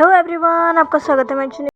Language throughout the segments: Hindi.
हेलो एवरीवन, आपका स्वागत है मेरे चैनल।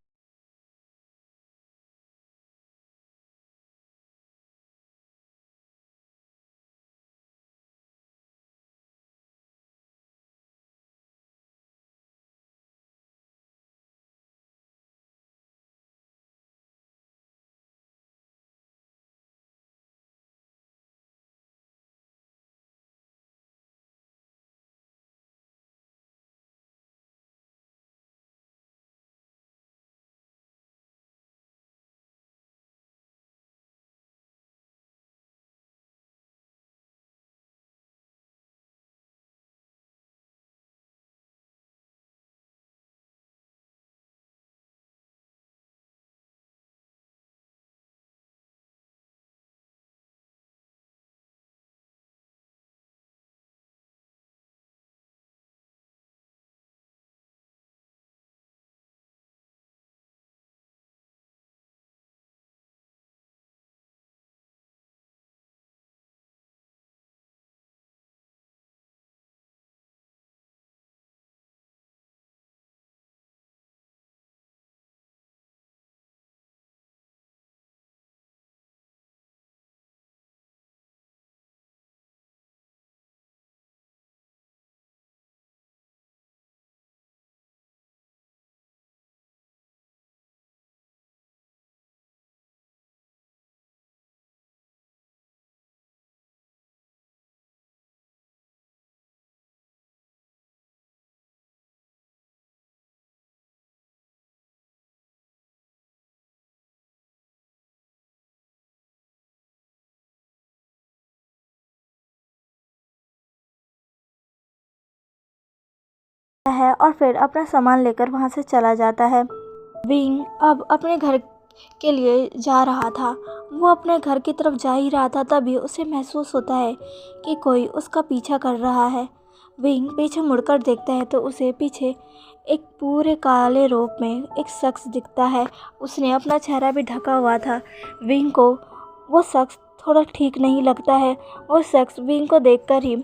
है और फिर अपना सामान लेकर वहां से चला जाता है। विंग अब अपने घर के लिए जा रहा था। वो अपने घर की तरफ जा ही रहा था, तभी उसे महसूस होता है कि कोई उसका पीछा कर रहा है। विंग पीछे मुड़कर देखता है तो उसे पीछे एक पूरे काले रोब में एक शख्स दिखता है। उसने अपना चेहरा भी ढका हुआ था। विंग को वो शख्स थोड़ा ठीक नहीं लगता है। वो शख्स विंग को देखकर ही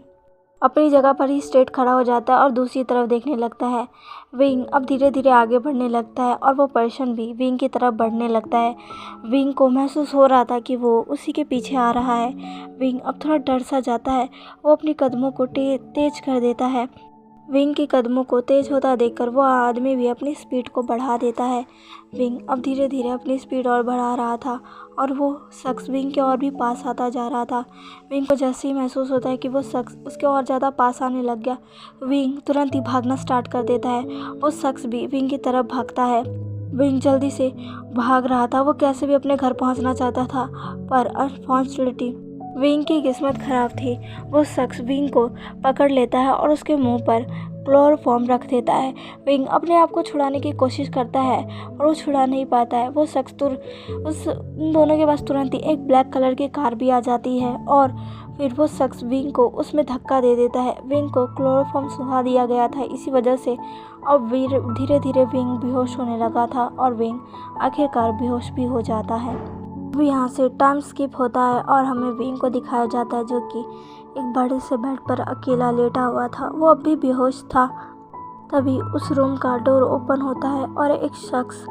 अपनी जगह पर ही स्ट्रेट खड़ा हो जाता है और दूसरी तरफ देखने लगता है। विंग अब धीरे धीरे आगे बढ़ने लगता है और वो पर्सन भी विंग की तरफ बढ़ने लगता है। विंग को महसूस हो रहा था कि वो उसी के पीछे आ रहा है। विंग अब थोड़ा डर सा जाता है। वो अपनी कदमों को तेज कर देता है। विंग के कदमों को तेज होता देखकर वो आदमी भी अपनी स्पीड को बढ़ा देता है। विंग अब धीरे धीरे अपनी स्पीड और बढ़ा रहा था और वो शख्स विंग के और भी पास आता जा रहा था। विंग को जैसे ही महसूस होता है कि वो शख्स उसके और ज़्यादा पास आने लग गया, विंग तुरंत ही भागना स्टार्ट कर देता है। वो शख्स भी विंग की तरफ भागता है। विंग जल्दी से भाग रहा था। वो कैसे भी अपने घर पहुंचना चाहता था, पर अनफॉर्चुनेटली विंग की किस्मत खराब थी। वो शख्स विंग को पकड़ लेता है और उसके मुंह पर क्लोरोफॉर्म रख देता है। विंग अपने आप को छुड़ाने की कोशिश करता है और वो छुड़ा नहीं पाता है। वो शख्स उन दोनों के पास तुरंत ही एक ब्लैक कलर की कार भी आ जाती है और फिर वो शख्स विंग को उसमें धक्का दे देता है। विंग को क्लोरोफॉर्म सुखा दिया गया था, इसी वजह से अब धीरे धीरे विंग बेहोश होने लगा था और विंग आखिरकार बेहोश भी हो जाता है। अब यहाँ से टाइम स्किप होता है और हमें विंग को दिखाया जाता है, जो कि एक बड़े से बेड पर अकेला लेटा हुआ था। वो अब भी बेहोश था। तभी उस रूम का डोर ओपन होता है और एक शख्स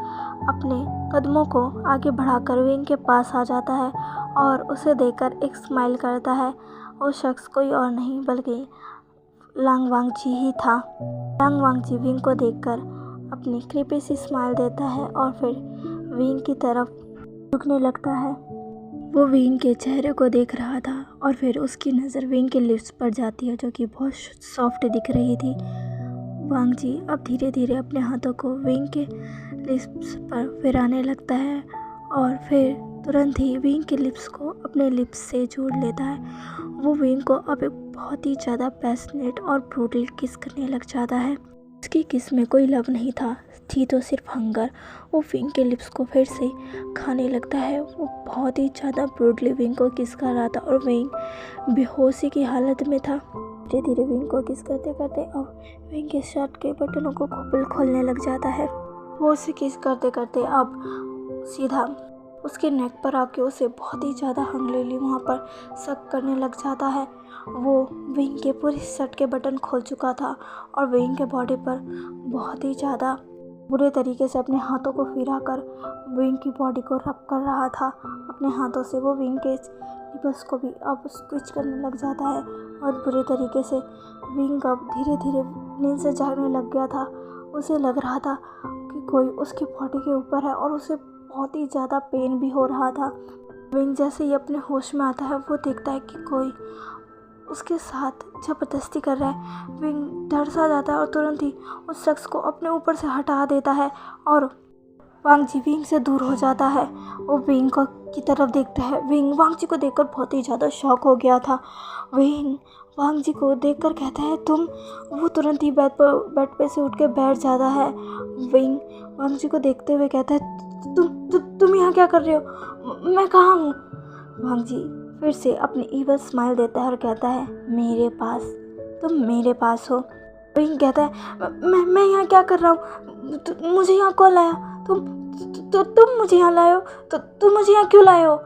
अपने कदमों को आगे बढ़ाकर विंग के पास आ जाता है और उसे देखकर एक स्माइल करता है। वो शख्स कोई और नहीं बल्कि लांग वांगची ही था। लांग वांगची विंग को देखकर अपनी क्रीपी सी स्माइल देता है और फिर विंग की तरफ झुकने लगता है। वो विंग के चेहरे को देख रहा था और फिर उसकी नज़र विंग के लिप्स पर जाती है, जो कि बहुत सॉफ्ट दिख रही थी। वांगजी अब धीरे धीरे अपने हाथों को विंग के लिप्स पर फिराने लगता है और फिर तुरंत ही विंग के लिप्स को अपने लिप्स से जोड़ लेता है। वो विंग को अब एक बहुत ही ज़्यादा पैशनेट और ब्रूटल किस करने लग जाता है। उसकी किस में कोई लव नहीं था, थी तो सिर्फ हंगर। वो विंग के लिप्स को फिर से खाने लगता है। वो बहुत ही ज़्यादा ब्रूटली विंग को किस कर रहा था और विंग बेहोशी की हालत में था। धीरे धीरे विंग को किस करते करते अब विंग के शर्ट के बटनों को खोलने लग जाता है। वो उसे किस करते करते अब सीधा उसके नेक पर आके उसे बहुत ही ज़्यादा हंगलेली वहाँ पर शक करने लग जाता है। वो विंग के पूरे शर्ट के बटन खोल चुका था और विंग के बॉडी पर बहुत ही ज़्यादा बुरे तरीके से अपने हाथों को फिराकर विंग की बॉडी को रब कर रहा था अपने हाथों से। वो विंग के निपल्स को भी अब स्क्विच करने लग जाता है और बुरे तरीके से विंग अब धीरे धीरे नींद से जागने लग गया था। उसे लग रहा था कि कोई उसकी बॉडी के ऊपर है और उसे बहुत ही ज़्यादा पेन भी हो रहा था। विंग जैसे ही अपने होश में आता है वो देखता है कि कोई उसके साथ ज़बरदस्ती कर रहा है। विंग डर सा जाता है और तुरंत ही उस शख्स को अपने ऊपर से हटा देता है और वांग जी विंग से दूर हो जाता है। वो विंग को की तरफ देखता है। विंग वांग जी को देखकर बहुत ही ज़्यादा शॉक हो गया था। विंग वांग जी को देखकर कहता है तुम। वो तुरंत ही बेड पे से उठ के बैठ जाता है। विंग वांग जी को देखते हुए कहता है तुम यहाँ क्या कर रहे हो? मैं कहाँ हूँ? वांग जी फिर से अपनी ईवल स्माइल देता है और कहता है मेरे पास, तुम मेरे पास हो। विंग कहता है मैं यहाँ क्या कर रहा हूँ? मुझे यहाँ कौन लाया? तुम मुझे यहाँ लाए हो? तुम मुझे यहाँ क्यों लाए हो?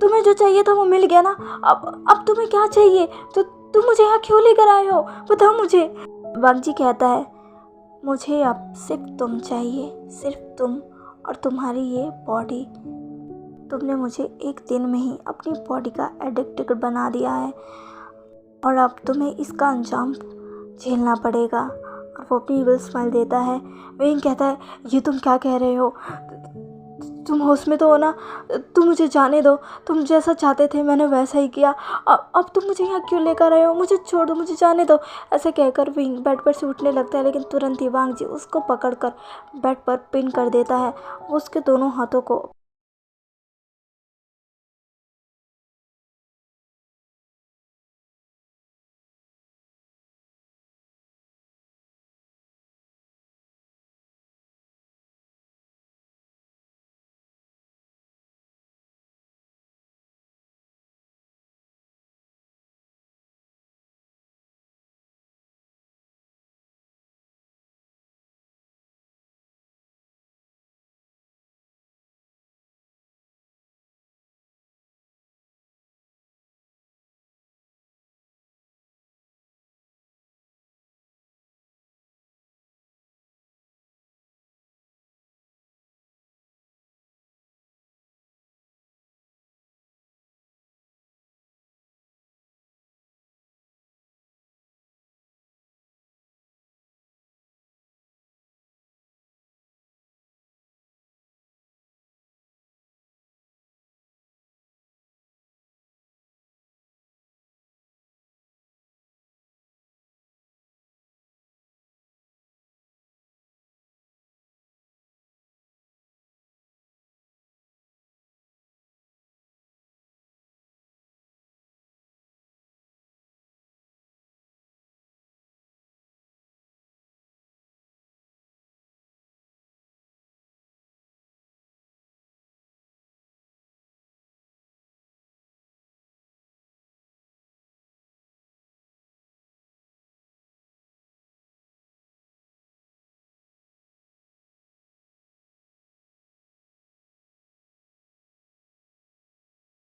तुम्हें जो चाहिए था वो मिल गया ना। अब तुम्हें क्या चाहिए? तो तुम मुझे यहाँ क्यों लेकर आए हो? बताओ मुझे। वांग जी कहता है मुझे अब सिर्फ तुम चाहिए, सिर्फ तुम और तुम्हारी ये बॉडी। तुमने मुझे एक दिन में ही अपनी बॉडी का एडिक्टेड बना दिया है और अब तुम्हें इसका अंजाम झेलना पड़ेगा। और वो अपनी इविल स्माइल देता है। विंग कहता है ये तुम क्या कह रहे हो? तुम होश में तो हो ना? तुम मुझे जाने दो। तुम जैसा चाहते थे मैंने वैसा ही किया। अब तुम मुझे यहाँ क्यों लेकर आए हो? मुझे छोड़ दो, मुझे जाने दो। ऐसे कहकर विंग बेड पर से उठने लगता है, लेकिन तुरंत ही वांग जी उसको पकड़कर बेड पर पिन कर देता है। वो उसके दोनों हाथों को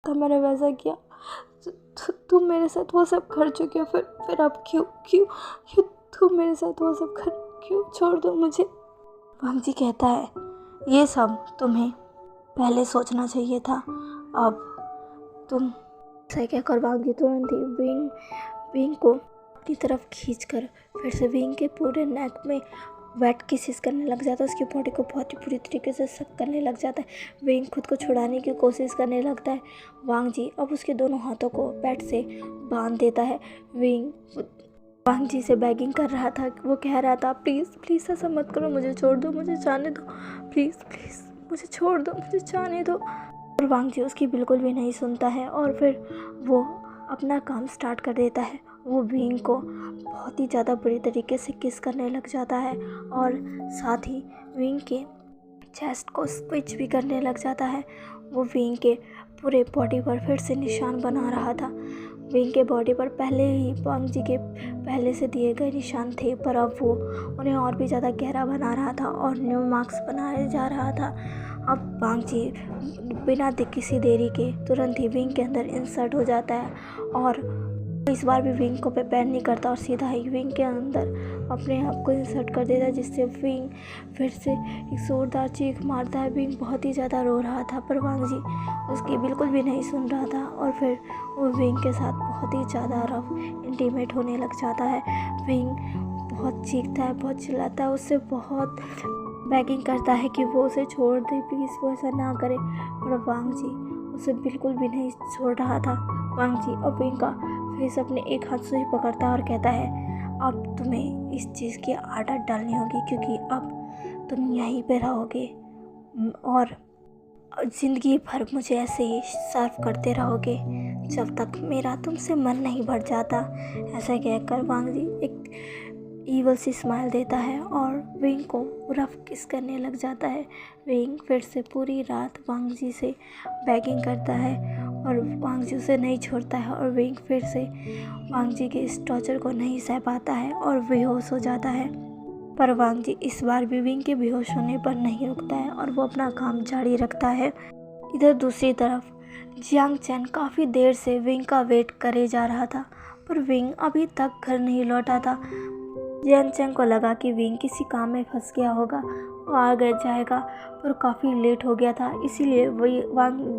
था मैंने वैसा किया। तुम मेरे साथ वो सब कर चुके हो, फिर अब क्यों क्यों क्यों तुम मेरे साथ वो सब कर क्यों? छोड़ दो मुझे। वांग जी कहता है ये सब तुम्हें पहले सोचना चाहिए था। अब तुम सही कहकर वांग जी तुरंत ही विंग को अपनी तरफ खींचकर फिर से विंग के पूरे नेक में वेट किसेस करने लग जाता है। उसकी बॉडी को बहुत ही बुरी तरीके से सक करने लग जाता है। विंग खुद को छुड़ाने की कोशिश करने लगता है। वांग जी अब उसके दोनों हाथों को बेड से बांध देता है। विंग वांग जी से बेगिंग कर रहा था। वो कह रहा था प्लीज़ प्लीज़ ऐसा मत करो, मुझे छोड़ दो, मुझे जाने दो, प्लीज़ प्लीज़ मुझे छोड़ दो, मुझे जाने दो। और वांग जी उसकी बिल्कुल भी नहीं सुनता है और फिर वो अपना काम स्टार्ट कर देता है। वो विंग को बहुत ही ज़्यादा बुरी तरीके से किस करने लग जाता है और साथ ही विंग के चेस्ट को स्क्विच भी करने लग जाता है। वो विंग के पूरे बॉडी पर फिर से निशान बना रहा था। विंग के बॉडी पर पहले ही वांग जी के पहले से दिए गए निशान थे, पर अब वो उन्हें और भी ज़्यादा गहरा बना रहा था और न्यू मार्क्स बनाया जा रहा था। अब वांग जी बिना किसी देरी के तुरंत ही विंग के अंदर इंसर्ट हो जाता है और इस बार भी विंग को प्रिपेयर नहीं करता और सीधा ही विंग के अंदर अपने आप को इंसर्ट कर देता है, जिससे विंग फिर से एक जोरदार चीख मारता है। विंग बहुत ही ज़्यादा रो रहा था पर वांग जी उसकी बिल्कुल भी नहीं सुन रहा था और फिर वो विंग के साथ बहुत ही ज़्यादा रफ इंटीमेट होने लग जाता है। विंग बहुत चीखता है, बहुत चिल्लाता है, उससे बहुत बेगिंग करता है कि वो उसे छोड़ दे, प्लीज़ वो ऐसा ना करे, पर वांग जी उसे बिल्कुल भी नहीं छोड़ रहा था। वांग जी और विंग का फेस अपने एक हाथ से ही पकड़ता है और कहता है, अब तुम्हें इस चीज़ की आदत डालनी होगी, क्योंकि अब तुम यहीं पे रहोगे और ज़िंदगी भर मुझे ऐसे ही सर्व करते रहोगे जब तक मेरा तुमसे मन नहीं भर जाता। ऐसा कहकर वांग जी एक ईवल सी स्माइल देता है और विंग को रफ किस करने लग जाता है। विंग फिर से पूरी रात वांग जी से बेगिंग करता है और वांग जी उसे नहीं छोड़ता है और विंग फिर से वांग जी के इस टॉर्चर को नहीं सह पाता है और बेहोश हो जाता है। पर वांग जी इस बार भी विंग के बेहोश होने पर नहीं रुकता है और वो अपना काम जारी रखता है। इधर दूसरी तरफ जियांग चैन काफ़ी देर से विंग का वेट करे जा रहा था पर विंग अभी तक घर नहीं लौटा था। जियांग चैन को लगा कि विंग किसी काम में फंस गया होगा, वो आ गया जाएगा, पर काफ़ी लेट हो गया था, इसीलिए वही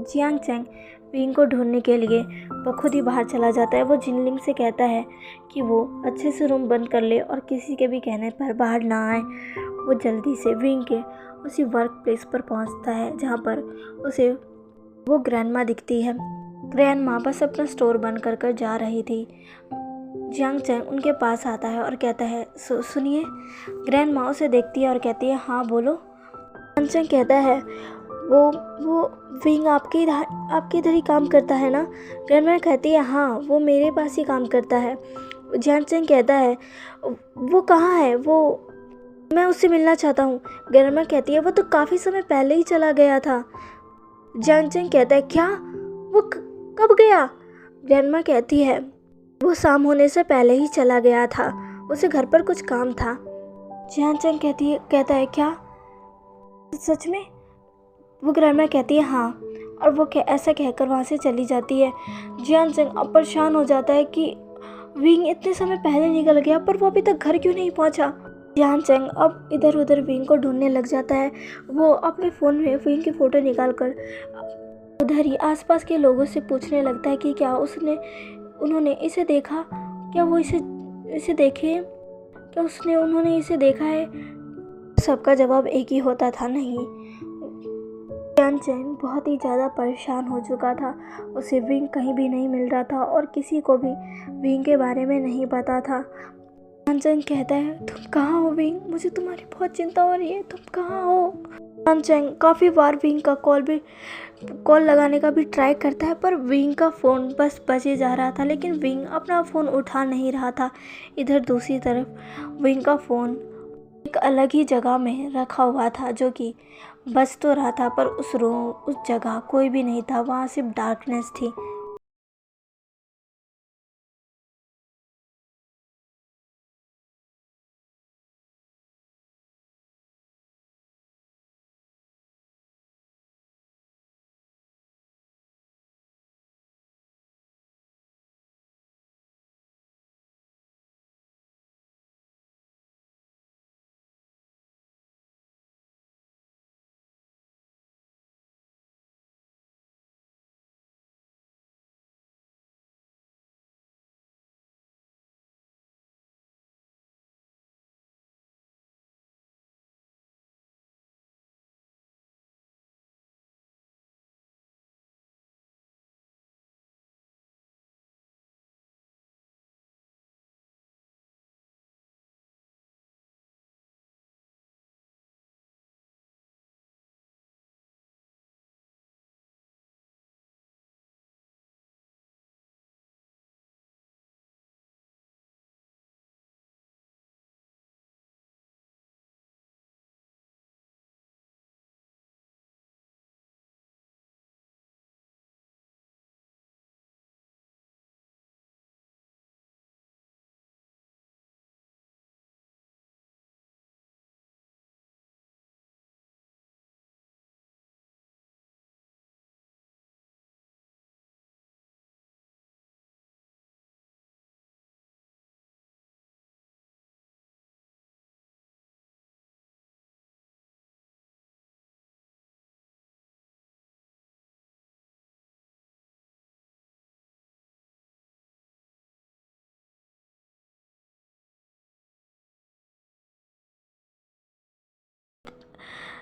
जियांग चैन विंग को ढूंढने के लिए वो खुद ही बाहर चला जाता है। वो जिनलिंग से कहता है कि वो अच्छे से रूम बंद कर ले और किसी के भी कहने पर बाहर ना आए। वो जल्दी से विंग के उसी वर्क प्लेस पर पहुंचता है जहां पर उसे वो ग्रैंडमा दिखती है। ग्रैंडमा बस अपना स्टोर बंद कर जा रही थी। जियांग चैन उनके पास आता है और कहता है, सुनिए। ग्रैंडमा उसे देखती है और कहती है, हाँ बोलो। जियांग चैन कहता है, वो विंग आपके इधर ही काम करता है ना? ग्रैंडमा कहती है, हाँ वो मेरे पास ही काम करता है। जियांग चैन कहता है, वो कहाँ है? वो मैं उससे मिलना चाहता हूँ। ग्रैंडमा कहती है, वो तो काफ़ी समय पहले ही चला गया था। जियांग चैन कहता है, क्या? वो कब गया? ग्रैंडमा कहती है, वो शाम होने से पहले ही चला गया था, उसे घर पर कुछ काम था। जियांग चैन कहता है, क्या सच में? वो ग्रैंडमा कहती है, हाँ, और वो ऐसा कहकर वहाँ से चली जाती है। जियांग चैन अब परेशान हो जाता है कि विंग इतने समय पहले निकल गया पर वो अभी तक घर क्यों नहीं पहुँचा। जियांग चैन अब इधर उधर विंग को ढूंढने लग जाता है। वो अपने फ़ोन में विंग की फ़ोटो निकाल कर उधर ही आसपास के लोगों से पूछने लगता है कि क्या उन्होंने इसे देखा, क्या वो इसे देखे, क्या उन्होंने इसे देखा है। सबका जवाब एक ही होता था, नहीं। जियांग चैन बहुत ही ज़्यादा परेशान हो चुका था। उसे विंग कहीं भी नहीं मिल रहा था और किसी को भी विंग के बारे में नहीं पता था। जियांग चैन कहता है, तुम कहाँ हो विंग? मुझे तुम्हारी बहुत चिंता हो रही है, तुम कहाँ हो? जियांग चैन काफ़ी बार विंग का कॉल लगाने का भी ट्राई करता है पर विंग का फ़ोन बस बजे जा रहा था, लेकिन विंग अपना फ़ोन उठा नहीं रहा था। इधर दूसरी तरफ विंग का फ़ोन एक अलग ही जगह में रखा हुआ था जो कि बज तो रहा था पर उस जगह कोई भी नहीं था, वहाँ सिर्फ डार्कनेस थी।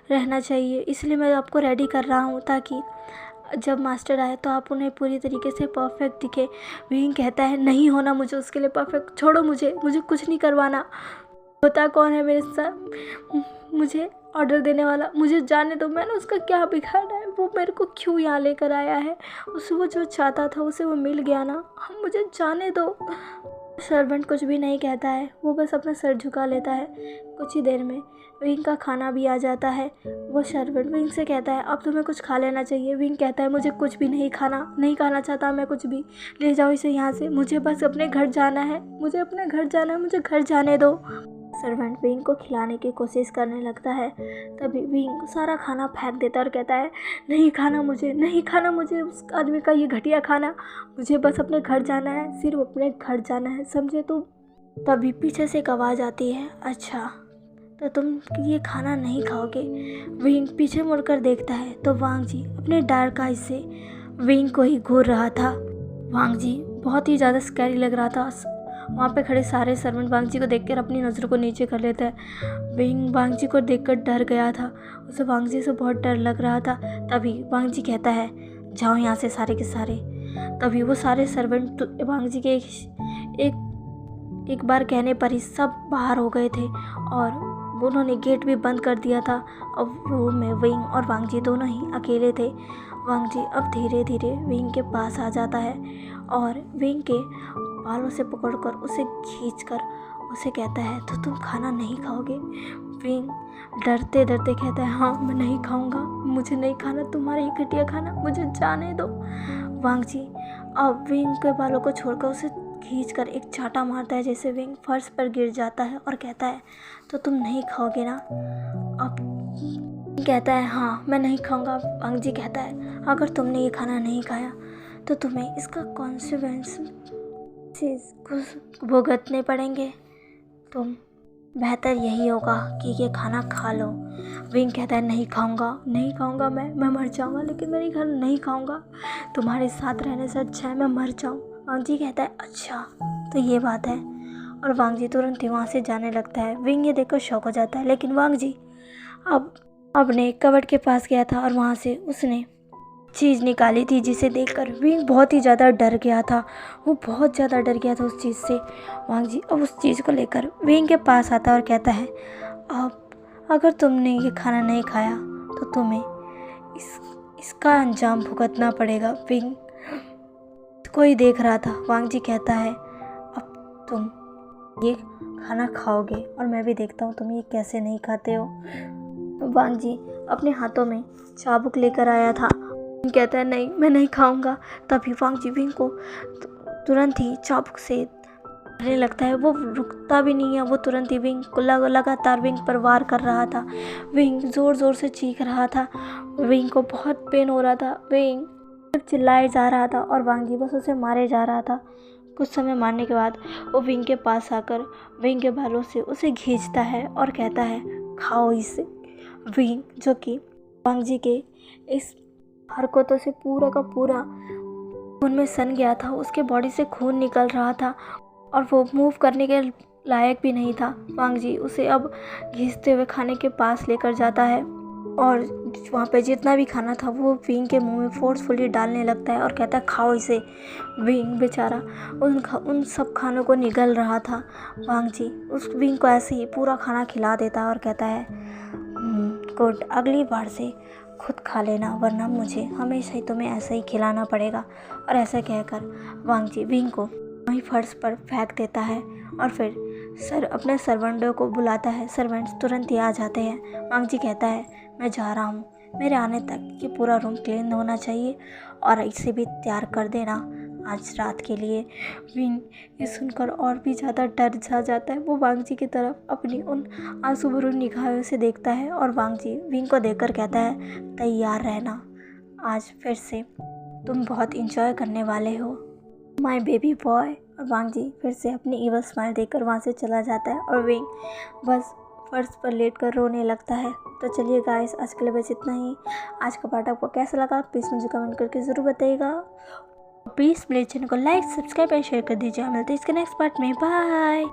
रहना चाहिए, इसलिए मैं आपको रेडी कर रहा हूँ ताकि जब मास्टर आए तो आप उन्हें पूरी तरीके से परफेक्ट दिखे। विंग कहता है नहीं होना मुझे उसके लिए परफेक्ट, छोड़ो मुझे कुछ नहीं करवाना। होता कौन है मेरे साथ मुझे ऑर्डर देने वाला, मुझे जाने दो, मैंने उसका क्या बिगाड़ा है, वो मेरे को क्यों यहाँ लेकर आया है, उसे वो जो चाहता था उसे वो मिल गया ना, मुझे जाने दो। सर्वेंट कुछ भी नहीं कहता है, वो बस अपना सर झुका लेता है। कुछ ही देर में विंग का खाना भी आ जाता है। वो सर्वेंट विंग से कहता है अब तुम्हें कुछ खा लेना चाहिए। विंग कहता है मुझे कुछ भी नहीं खाना चाहता मैं कुछ भी, ले जाओ इसे यहाँ से, मुझे बस अपने घर जाना है, मुझे घर जाने दो। सर्वेंट विंग को खिलाने की कोशिश करने लगता है, तभी विंग सारा खाना फेंक देता है और कहता है नहीं खाना मुझे उस आदमी का ये घटिया खाना, मुझे बस अपने घर जाना है, सिर्फ अपने घर जाना है, समझे तुम। तभी पीछे से एक आवाज़ आती है, अच्छा तो तुम ये खाना नहीं खाओगे। विंग पीछे मुड़कर देखता है तो वांग जी अपने डार्क आइज से विंग को ही घूर रहा था। वांग जी बहुत ही ज़्यादा स्कैरी लग रहा था। वहाँ पे खड़े सारे सर्वेंट वांग जी को देखकर अपनी नज़रों को नीचे कर लेते हैं। विंग वांग जी को देखकर डर गया था, उसे वांग जी से बहुत डर लग रहा था। तभी वांग जी कहता है जाओ यहाँ से सारे के सारे। तभी वो सारे सर्वेंट वांग जी के एक बार कहने पर ही सब बाहर हो गए थे और उन्होंने गेट भी बंद कर दिया था। अब रूम में विंग और वांग जी दोनों ही अकेले थे। वांग जी अब धीरे धीरे विंग के पास आ जाता है और विंग के बालों से पकड़कर उसे खींचकर उसे कहता है तो तुम खाना नहीं खाओगे। विंग डरते डरते कहता है हाँ मैं नहीं खाऊंगा, मुझे नहीं खाना तुम्हारा ये घटिया खाना, मुझे जाने दो। वांग जी अब विंग के बालों को छोड़कर उसे खींचकर एक चाटा मारता है, जैसे विंग फर्श पर गिर जाता है और कहता है तो तुम नहीं खाओगे ना। अब कहता है हाँ मैं नहीं खाऊंगा। वांग जी कहता है अगर तुमने ये खाना नहीं खाया तो तुम्हें इसका कॉन्सिक्वेंस भुगतने पड़ेंगे, तुम बेहतर यही होगा कि ये खाना खा लो। विंग कहता है नहीं खाऊंगा मैं मर जाऊंगा, लेकिन मैं ये खाना नहीं खाऊंगा, तुम्हारे साथ रहने से अच्छा है मैं मर जाऊं। वांग जी कहता है अच्छा तो ये बात है, और वांग जी तुरंत ही वहाँ से जाने लगता है। विंग ये देखकर शॉक हो जाता है, लेकिन वांग जी अब अपने कबर्ड के पास गया था और वहाँ से उसने चीज़ निकाली थी, जिसे देखकर विंग बहुत ही ज़्यादा डर गया था। वो बहुत ज़्यादा डर गया था उस चीज़ से। वांग जी अब उस चीज़ को लेकर विंग के पास आता है और कहता है अब अगर तुमने ये खाना नहीं खाया तो तुम्हें इसका अंजाम भुगतना पड़ेगा। विंग कोई देख रहा था। वांग जी कहता है अब तुम ये खाना खाओगे और मैं भी देखता हूँ तुम ये कैसे नहीं खाते हो। वांग जी अपने हाथों में चाबुक लेकर आया था। कहता है नहीं मैं नहीं खाऊंगा। तभी वांग जी विंग को तुरंत ही चाबुक से मारने लगता है। वो रुकता भी नहीं है, वो तुरंत ही विंग को लगातार विंग पर वार कर रहा था। विंग ज़ोर ज़ोर से चीख रहा था, विंग को बहुत पेन हो रहा था। विंग चिल्लाए जा रहा था और वांग जी बस उसे मारे जा रहा था। कुछ समय मारने के बाद वो विंग के पास आकर विंग के बालों से उसे खींचता है और कहता है खाओ इसे। विंग जो कि वांग जी के इस हरकतों से पूरा का पूरा खून में सन गया था, उसके बॉडी से खून निकल रहा था और वो मूव करने के लायक भी नहीं था। वांग जी उसे अब घिसते हुए खाने के पास लेकर जाता है और वहाँ पे जितना भी खाना था वो विंग के मुंह में फोर्सफुली डालने लगता है और कहता है खाओ इसे। विंग बेचारा उन सब खानों को निगल रहा था। वांग जी उस विंग को ऐसे ही पूरा खाना खिला देता है और कहता है गुड, अगली बार से खुद खा लेना, वरना मुझे हमेशा ही तुम्हें ऐसा ही खिलाना पड़ेगा। और ऐसा कहकर वांग जी विंग को वहीं फर्श पर फेंक देता है और फिर अपने सर्वेंटों को बुलाता है। सर्वेंट्स तुरंत ही आ जाते हैं। वांग जी कहता है मैं जा रहा हूँ, मेरे आने तक ये पूरा रूम क्लीन होना चाहिए और इसे भी तैयार कर देना आज रात के लिए। विंग ये सुनकर और भी ज़्यादा डर जाता है। वो वांग जी की तरफ अपनी उन आंसू भरी निगाहों से देखता है और वांग जी विंग को देखकर कहता है तैयार रहना, आज फिर से तुम बहुत इंजॉय करने वाले हो माय बेबी बॉय। और वांग जी फिर से अपनी इवल स्माइल देकर वहाँ से चला जाता है और विंग बस फर्श पर लेट कर रोने लगता है। तो चलिए गाइस, आज के लिए बस इतना ही। आज का पार्ट आपको कैसा लगा प्लीज़ मुझे कमेंट करके ज़रूर बताइएगा। प्लीज़ मेरे चैनल को लाइक सब्सक्राइब एंड शेयर कर दीजिए। मिलते हैं इसके नेक्स्ट पार्ट में। बाय।